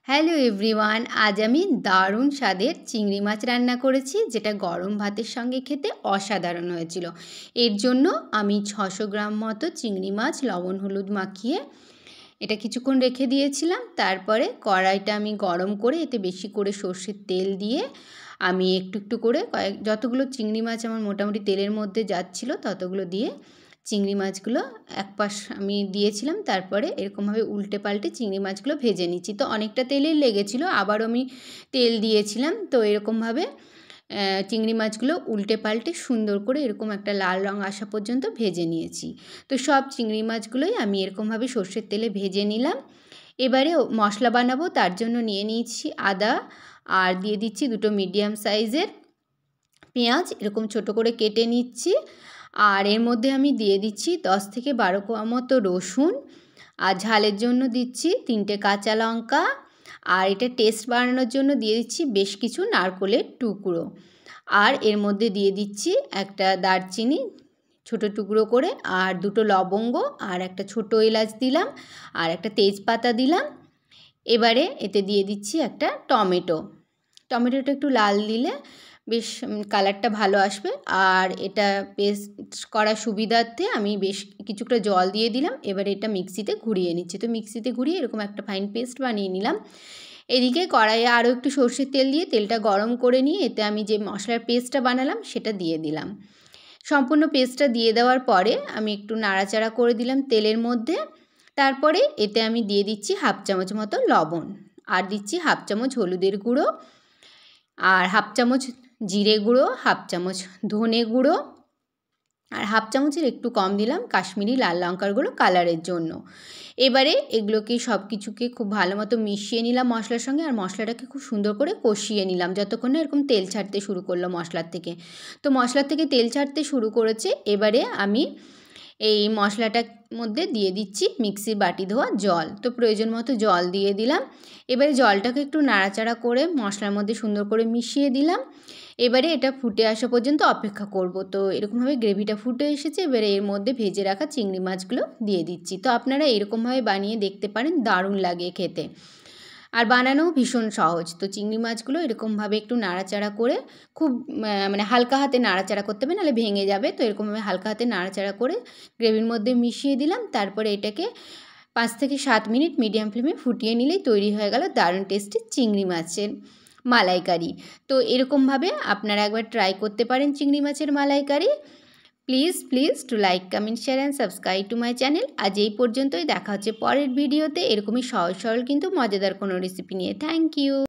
Hello everyone, আজ আমি দারুণ স্বাদের চিংড়ি মাছ রান্না করেছি, যেটা গরম ভাতের সঙ্গে খেতে অসাধারণ হয়েছিল। এর জন্য আমি 600 গ্রাম মতো চিংড়ি মাছ লবণ হলুদ মাখিয়ে এটা কিছুক্ষণ রেখে দিয়েছিলাম। তারপরে কড়াইটা আমি গরম করে এতে বেশি করে সর্ষের তেল দিয়ে আমি একটু একটু করে যতগুলো চিংড়ি মাছ আমার মোটামুটি তেলের মধ্যে যাচ্ছিলো ততগুলো দিয়ে চিংড়ি মাছগুলো এক পাশ আমি দিয়েছিলাম। তারপরে এরকমভাবে উল্টে পাল্টে চিংড়ি মাছগুলো ভেজে নিচ্ছি। তো অনেকটা তেলেই লেগেছিলো, আবারও আমি তেল দিয়েছিলাম। তো এরকমভাবে চিংড়ি মাছগুলো উল্টে পাল্টে সুন্দর করে এরকম একটা লাল রঙ আসা পর্যন্ত ভেজে নিয়েছি। তো সব চিংড়ি মাছগুলোই আমি এরকমভাবে সর্ষের তেলে ভেজে নিলাম। এবারে মশলা বানাবো, তার জন্য নিয়ে নিয়েছি আদা, আর দিয়ে দিচ্ছি দুটো মিডিয়াম সাইজের পেঁয়াজ, এরকম ছোট করে কেটে নিচ্ছি। আর এর মধ্যে আমি দিয়ে দিচ্ছি 10 থেকে 12 কোয়া মতো রসুন, আর ঝালের জন্য দিচ্ছি 3টে কাঁচা লঙ্কা, আর এটা টেস্ট বাড়ানোর জন্য দিয়ে দিচ্ছি বেশ কিছু নারকেলের টুকরো। আর এর মধ্যে দিয়ে দিচ্ছি একটা দারচিনি ছোটো টুকরো করে, আর দুটো লবঙ্গ, আর একটা ছোটো এলাচ দিলাম, আর একটা তেজপাতা দিলাম। এবারে এতে দিয়ে দিচ্ছি একটা টমেটোটা একটু লাল দিলে বেশ কালারটা ভালো আসবে। আর এটা পেস্ট করার সুবিধার্থে আমি বেশ কিছুটা জল দিয়ে দিলাম। এবারে এটা মিক্সিতে ঘুরিয়ে নিচ্ছি। তো মিক্সিতে ঘুরিয়ে এরকম একটা ফাইন পেস্ট বানিয়ে নিলাম। এদিকে কড়াইয়ে আরও একটু সর্ষের তেল দিয়ে তেলটা গরম করে নিয়ে এতে আমি যে মশলার পেস্টটা বানালাম সেটা দিয়ে দিলাম। সম্পূর্ণ পেস্টটা দিয়ে দেওয়ার পরে আমি একটু নাড়াচাড়া করে দিলাম তেলের মধ্যে। তারপরে এতে আমি দিয়ে দিচ্ছি 1/2 চামচ মতো লবণ, আর দিচ্ছি 1/2 চামচ হলুদের গুঁড়ো, আর 1/2 চামচ জিরে গুঁড়ো, 1/2 চামচ ধনে গুঁড়ো, আর 1/2 চামচের একটু কম দিলাম কাশ্মীরি লাল লঙ্কার গুঁড়ো কালারের জন্য। এবারে এগুলোকে সব কিছুকে খুব ভালো মতো মিশিয়ে নিলাম মশলার সঙ্গে, আর মশলাটাকে খুব সুন্দর করে কষিয়ে নিলাম যতক্ষণ না এরকম তেল ছাড়তে শুরু করলো মশলার থেকে। তো মশলার থেকে তেল ছাড়তে শুরু করেছে। এবারে আমি এই মশলাটার মধ্যে দিয়ে দিচ্ছি মিক্সির বাটি ধোয়া জল। তো প্রয়োজন মতো জল দিয়ে দিলাম। এবারে জলটাকে একটু নাড়াচাড়া করে মশলার মধ্যে সুন্দর করে মিশিয়ে দিলাম। এবারে এটা ফুটে আসা পর্যন্ত অপেক্ষা করব। তো এরকমভাবে গ্রেভিটা ফুটে এসেছে। এবারে এর মধ্যে ভেজে রাখা চিংড়ি মাছগুলো দিয়ে দিচ্ছি। তো আপনারা এরকমভাবে বানিয়ে দেখতে পারেন, দারুণ লাগে খেতে, আর বানানোও ভীষণ সহজ। তো চিংড়ি মাছগুলো এরকমভাবে একটু নাড়াচাড়া করে খুব মানে হালকা হাতে নাড়াচাড়া করতে হবে, নাহলে ভেঙে যাবে। তো এরকমভাবে হালকা হাতে নাড়াচাড়া করে গ্রেভির মধ্যে মিশিয়ে দিলাম। তারপরে এটাকে 5 থেকে 7 মিনিট মিডিয়াম ফ্লেমে ফুটিয়ে নিলেই তৈরি হয়ে গেল দারুণ টেস্টি চিংড়ি মাছের মালাইকারি। তো এরকমভাবে আপনারা একবার ট্রাই করতে পারেন চিংড়ি মাছের malaikari. Please to like comment share and subscribe to my channel. আজ এই পর্যন্তই, দেখা হচ্ছে পরের ভিডিওতে এরকমই সহজ সরল কিন্তু মজাদার কোনো রেসিপি নিয়ে। Thank you.